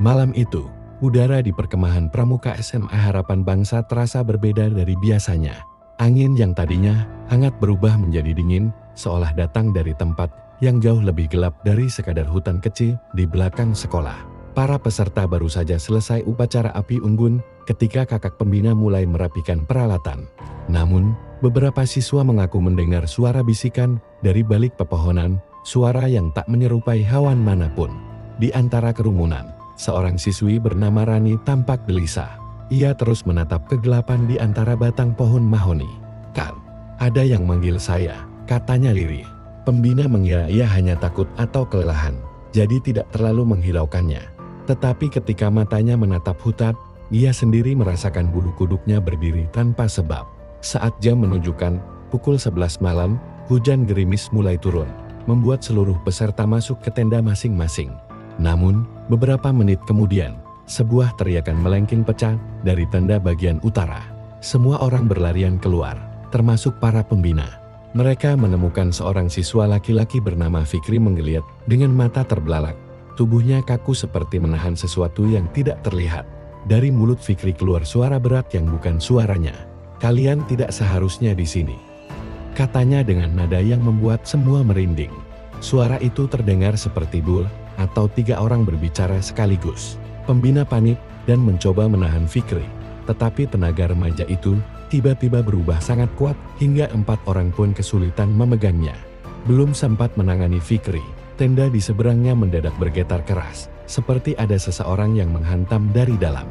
Malam itu, udara di perkemahan Pramuka SMA Harapan Bangsa terasa berbeda dari biasanya. Angin yang tadinya hangat berubah menjadi dingin, seolah datang dari tempat yang jauh lebih gelap dari sekadar hutan kecil di belakang sekolah. Para peserta baru saja selesai upacara api unggun ketika kakak pembina mulai merapikan peralatan. Namun, beberapa siswa mengaku mendengar suara bisikan dari balik pepohonan, suara yang tak menyerupai hewan manapun. Di antara kerumunan, seorang siswi bernama Rani tampak gelisah. Ia terus menatap kegelapan di antara batang pohon mahoni. "Kak, ada yang manggil saya," katanya lirih. Pembina mengira ia hanya takut atau kelelahan, jadi tidak terlalu menghiraukannya. Tetapi ketika matanya menatap hutan, ia sendiri merasakan bulu kuduknya berdiri tanpa sebab. Saat jam menunjukkan pukul 11 malam, hujan gerimis mulai turun, membuat seluruh peserta masuk ke tenda masing-masing. Namun, beberapa menit kemudian, sebuah teriakan melengking pecah dari tenda bagian utara. Semua orang berlarian keluar, termasuk para pembina. Mereka menemukan seorang siswa laki-laki bernama Fikri menggeliat dengan mata terbelalak. Tubuhnya kaku seperti menahan sesuatu yang tidak terlihat. Dari mulut Fikri keluar suara berat yang bukan suaranya. "Kalian tidak seharusnya di sini," katanya dengan nada yang membuat semua merinding. Suara itu terdengar seperti dua atau tiga orang berbicara sekaligus. Pembina panik dan mencoba menahan Fikri, tetapi tenaga remaja itu tiba-tiba berubah sangat kuat hingga 4 orang pun kesulitan memegangnya. Belum sempat menangani Fikri, tenda di seberangnya mendadak bergetar keras, seperti ada seseorang yang menghantam dari dalam.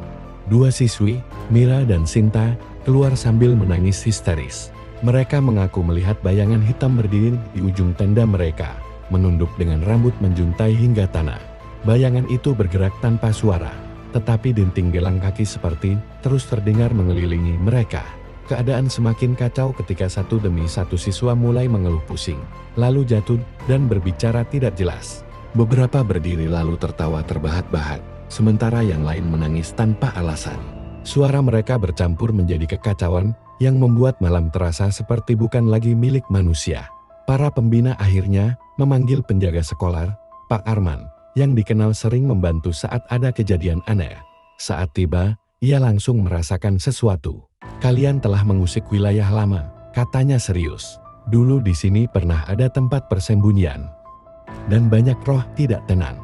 2 siswi, Mira dan Sinta, keluar sambil menangis histeris. Mereka mengaku melihat bayangan hitam berdiri di ujung tenda mereka, menunduk dengan rambut menjuntai hingga tanah. Bayangan itu bergerak tanpa suara, tetapi denting gelang kaki seperti terus terdengar mengelilingi mereka. Keadaan semakin kacau ketika satu demi satu siswa mulai mengeluh pusing, lalu jatuh dan berbicara tidak jelas. Beberapa berdiri lalu tertawa terbahak-bahak, sementara yang lain menangis tanpa alasan. Suara mereka bercampur menjadi kekacauan yang membuat malam terasa seperti bukan lagi milik manusia. Para pembina akhirnya memanggil penjaga sekolah, Pak Arman, yang dikenal sering membantu saat ada kejadian aneh. Saat tiba, ia langsung merasakan sesuatu. "Kalian telah mengusik wilayah lama," katanya serius. "Dulu di sini pernah ada tempat persembunyian, dan banyak roh tidak tenang."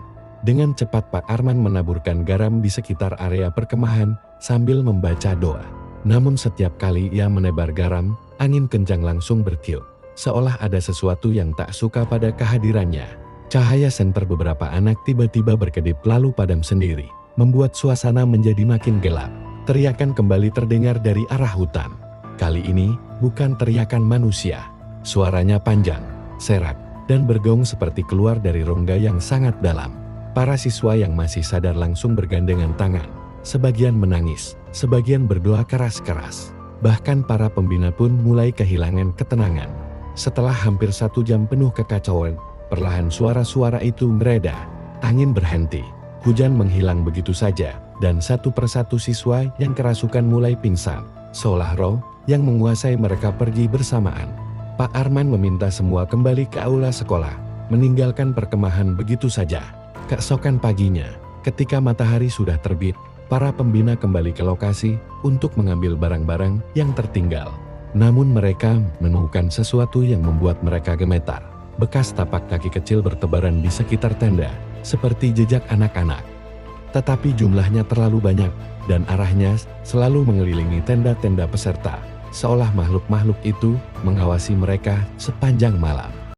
Dengan cepat Pak Arman menaburkan garam di sekitar area perkemahan sambil membaca doa. Namun setiap kali ia menebar garam, angin kencang langsung bertiup, seolah ada sesuatu yang tak suka pada kehadirannya. Cahaya senter beberapa anak tiba-tiba berkedip lalu padam sendiri, membuat suasana menjadi makin gelap. Teriakan kembali terdengar dari arah hutan. Kali ini bukan teriakan manusia. Suaranya panjang, serak, dan bergaung seperti keluar dari rongga yang sangat dalam. Para siswa yang masih sadar langsung bergandengan tangan. Sebagian menangis, sebagian berdoa keras-keras. Bahkan para pembina pun mulai kehilangan ketenangan. Setelah hampir 1 jam penuh kekacauan, perlahan suara-suara itu mereda, angin berhenti, hujan menghilang begitu saja, dan satu persatu siswa yang kerasukan mulai pingsan, seolah roh yang menguasai mereka pergi bersamaan. Pak Arman meminta semua kembali ke aula sekolah, meninggalkan perkemahan begitu saja. Keesokan paginya, ketika matahari sudah terbit, para pembina kembali ke lokasi untuk mengambil barang-barang yang tertinggal. Namun mereka menemukan sesuatu yang membuat mereka gemetar. Bekas tapak kaki kecil bertebaran di sekitar tenda, seperti jejak anak-anak. Tetapi jumlahnya terlalu banyak, dan arahnya selalu mengelilingi tenda-tenda peserta, seolah makhluk-makhluk itu mengawasi mereka sepanjang malam.